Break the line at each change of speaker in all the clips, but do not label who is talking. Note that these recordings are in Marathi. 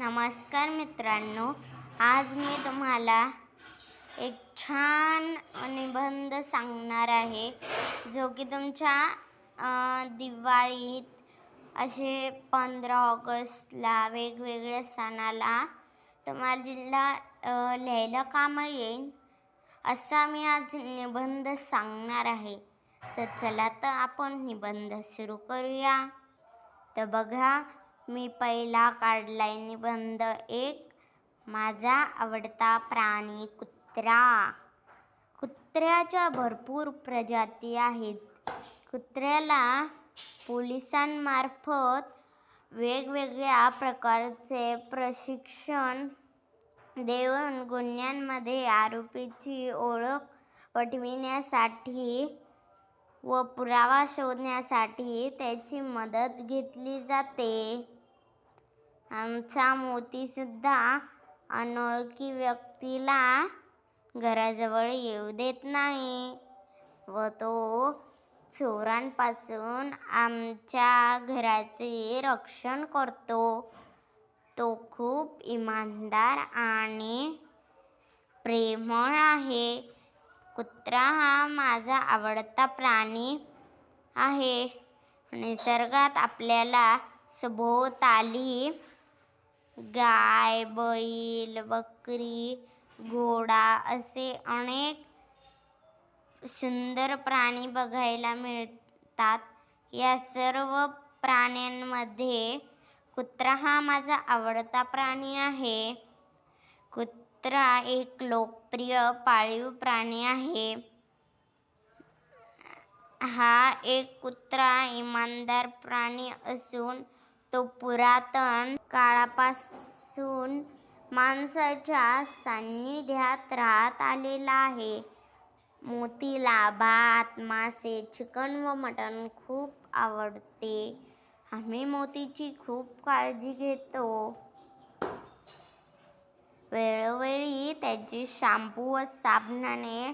नमस्कार मित्रांनो, आज मी तुम्हाला एक छान निबंध सांगणार आहे, जो की तुमच्या दिवाळीत असे 15 ऑगस्टला वेगवेगळ्या सणाला तुम्हाला लिहायला कामं येईल, असा मी आज निबंध सांगणार आहे. तर चला तर आपण निबंध सुरू करूया. तर बघा, मी पहिला काढलाय निबंध 1. माझा आवडता प्राणी कुत्रा. कुत्र्याच्या भरपूर प्रजाती आहेत. कुत्र्याला पोलिसांमार्फत वेगवेगळ्या प्रकारचे प्रशिक्षण देऊन गुन्ह्यांमध्ये आरोपीची ओळख पटविण्यासाठी व पुरावा शोधण्यासाठी त्याची मदत घेतली जाते. आमचा मोतीसुद्धा अनोळखी व्यक्तीला घराजवळ येऊ देत नाही व तो चोरांपासून आमच्या घराचे रक्षण करतो. तो खूप इमानदार आणि प्रेमळ आहे. कुत्रा हा माझा आवडता प्राणी आहे. निसर्गात आपल्याला सभोवताली गाय, बैल, बकरी, घोडा असे अनेक सुंदर प्राणी बघायला मिळतात. या सर्व प्राण्यांमध्ये कुत्रा हा माझा आवडता प्राणी आहे. कुत्रा एक लोकप्रिय पाळीव प्राणी आहे. हा एक कुत्रा इमानदार प्राणी असून तो पुरातन काळापासून माणसाच्या सान्निध्यात राहत आलेला आहे. मोतीला भात, मासे, चिकन व मटण खूप आवडते. आम्ही मोतीची खूप काळजी घेतो. वेळोवेळी त्याची शॅम्पू व साबणाने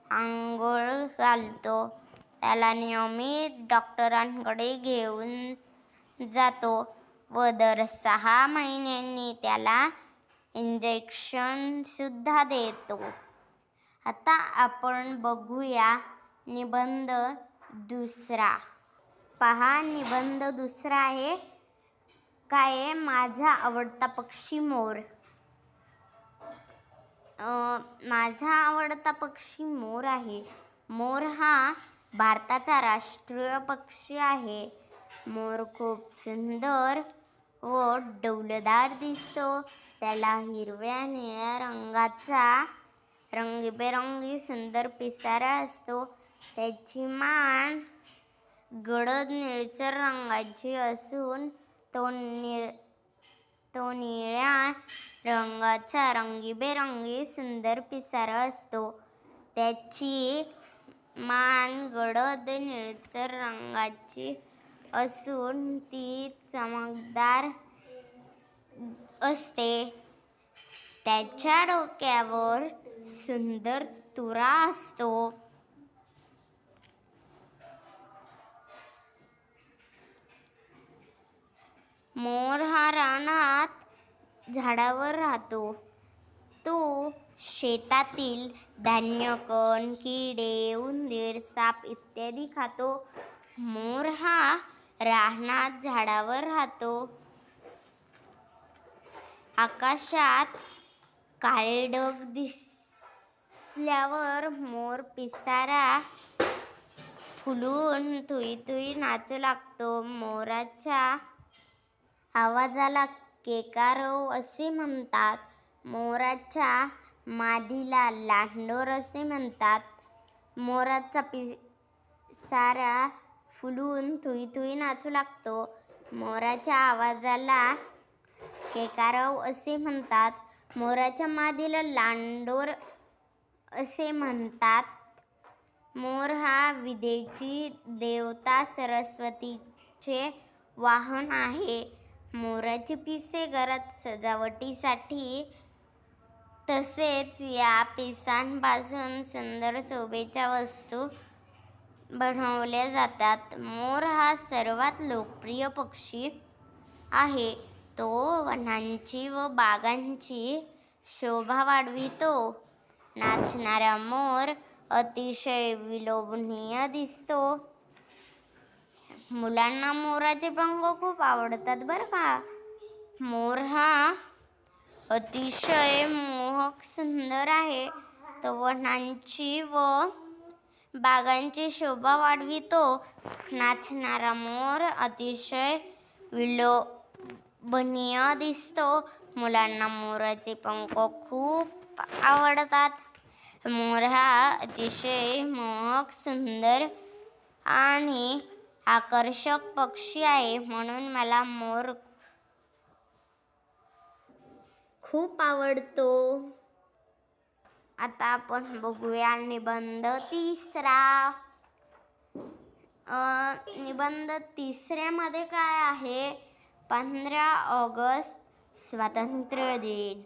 आंघोळ घालतो. त्याला नियमित डॉक्टरांकडे घेऊन जातो व दर 6 महिन्यांनी त्याला इंजेक्शन सुद्धा देतो. आता आपण बघूया निबंध दुसरा. पहा, निबंध दुसरा आहे. काय? माझा आवडता पक्षी मोर. माझा आवडता पक्षी मोर आहे. मोर हा भारताचा राष्ट्रीय पक्षी आहे. मोर खूप सुंदर व डौलदार दिसतो. त्याला हिरव्या निळ्या रंगाचा रंगीबेरंगी सुंदर पिसारा असतो. त्याची मान गडद निळसर रंगाची असून तो निळ्या रंगाचा रंगीबेरंगी सुंदर पिसारा असतो. त्याची मान गडद निळसर रंगाची असून ती चमकदार असते. त्याच्या डोक्यावर सुंदर तुरा असतो. मोर हा रानात झाडावर राहतो. तो शेतातील धान्य, कण, किडे, उंदीर, साप इत्यादी खातो. मोर हा रानात झाडावर राहतो. आकाशात काळे ढग दिसल्यावर मोर पिसारा फुलून थुई थुई नाचू लागतो. मोराच्या आवाजाला केकारव असे म्हणतात. मोराच्या मादीला लांडोर असे म्हणतात. मोराचा पिसारा फुलून थुई थुई नाचू लागतो. मोराच्या आवाजाला केकारव असे म्हणतात. मोराच्या मादीला लांडोर असे म्हणतात. मोर हा विद्येची देवता सरस्वतीचे वाहन आहे. मोराची पिसे घरात सजावटीसाठी तसेच या पिसांपासून सुंदर शोभेच्या वस्तू बनवल्या जातात. मोर हा सर्वात लोकप्रिय पक्षी आहे. तो वनांची व बागांची शोभा वाढवितो. नाचणारा मोर अतिशय विलोभनीय दिसतो. मुलांना मोराचे पंख खूप आवडतात बरं का. मोर हा अतिशय मोहक सुंदर आहे. तो वनांची व बागांची शोभा वाढवितो. नाचणारा मोर अतिशय विलोभनीय दिसतो. मुलांना मोराचे पंख खूप आवडतात. मोर हा अतिशय मोहक सुंदर आणि आकर्षक पक्षी आहे, म्हणून मला मोर खूप आवडतो. आता आपण बघूया निबंध तिसरा. निबंध तिसऱ्यामध्ये काय आहे? 15 ऑगस्ट स्वातंत्र्य दिन.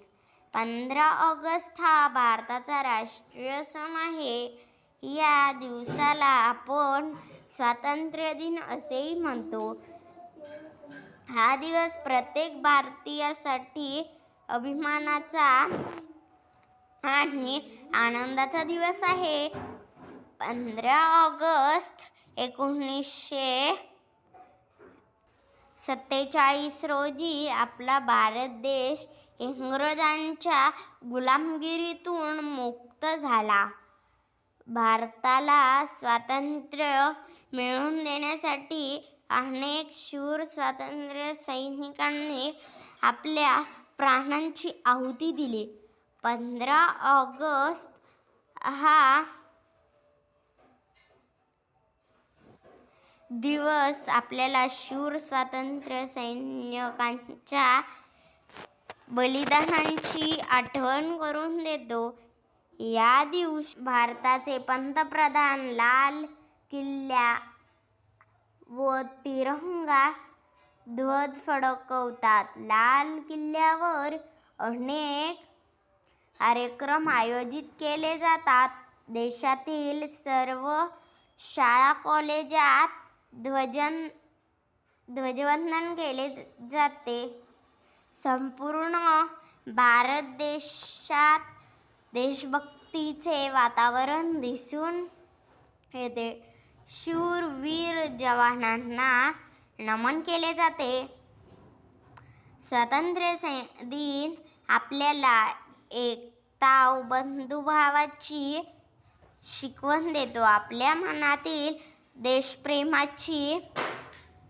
15 ऑगस्ट हा भारताचा राष्ट्रीय सण आहे. या दिवसाला आपण स्वातंत्र्य दिन असेही म्हणतो. हा दिवस प्रत्येक भारतीयासाठी अभिमानाचा आणि आनंदाचा दिवस आहे. 15 ऑगस्ट 1947 रोजी आपला भारत देश इंग्रजांच्या गुलामगिरीतून मुक्त झाला. भारताला स्वातंत्र्य मिळवून देण्यासाठी अनेक शूर स्वातंत्र्य सैनिकांनी आपल्या प्राणांची आहुती दिली. 15 ऑगस्ट हा दिवस आपल्याला शूर स्वातंत्र्य सैनिकांच्या बलिदानाची आठवण करून देतो. या दिवशी भारताचे पंतप्रधान लाल किल्ला व तिरंगा ध्वज फडकवतात. लाल किल्ल्यावर अनेक कार्यक्रम आयोजित केले जातात. देशातील सर्व शाळा कॉलेजात ध्वजवंदन केले जाते. संपूर्ण भारत देशात देशभक्तीचे वातावरण दिसून येते. शूरवीर जवानांना नमन केले जाते. स्वातंत्र्य दिन आपल्याला एकता व बंधुभावाची शिकवण देतो. आपल्या मनातील देशप्रेमाची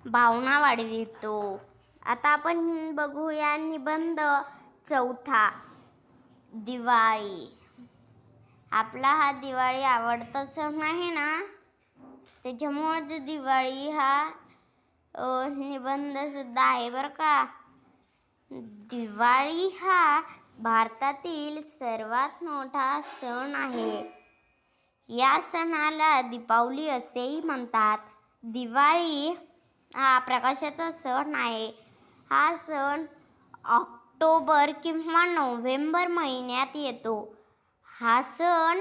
भावना वाढवितो. आता आपण बघूया निबंध चौथा. दिवाळी. आपला हा दिवाळी आवडता सण आहे ना, त्याच्यामुळेच दिवाळी हा निबंध सुद्धा आहे बरं का. दिवाळी हा भारतातील सर्वात मोठा सण आहे. या सणाला दीपावली असेही म्हणतात. दिवाळी हा प्रकाशाचा सण आहे. हा सण ऑक्टोबर किंवा नोव्हेंबर महिन्यात येतो. हा सण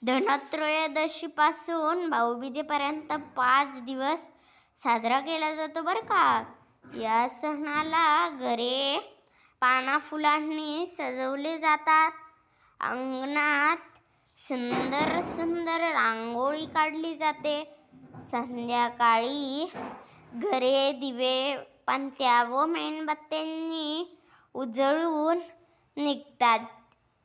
धनत्रयोदशीपासून भाऊबीजेपर्यंत 5 दिवस साजरा केला जातो बरं का. या सणाला घरे पाना फुलांनी सजवले जातात. अंगणात सुंदर सुंदर रांगोळी काढली जाते. संध्याकाळी घरे दिवे पणत्या व मेणबत्त्यांनी उजळून निघतात.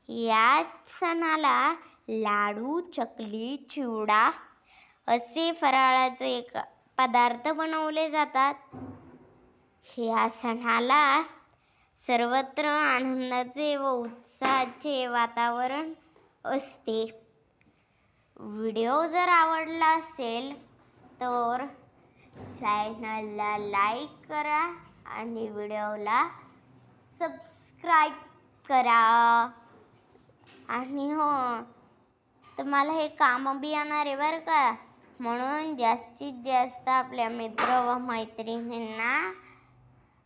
या सणाला लाडू, चकली, चिवडा असे फराळाचे पदार्थ बनवले जातात. या सणाला सर्वत्र आनंदाचे व उत्साहाचे वातावरण असते. व्हिडिओ जर आवडला असेल तर चॅनलला लाईक करा आणि व्हिडिओला सबस्क्राईब करा. आणि हो, तुम्हाला हे काम बी येणार आहे बरं का, म्हणून जास्तीत जास्त आपल्या मित्र व मैत्रिणींना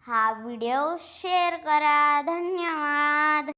हा व्हिडिओ शेअर करा. धन्यवाद.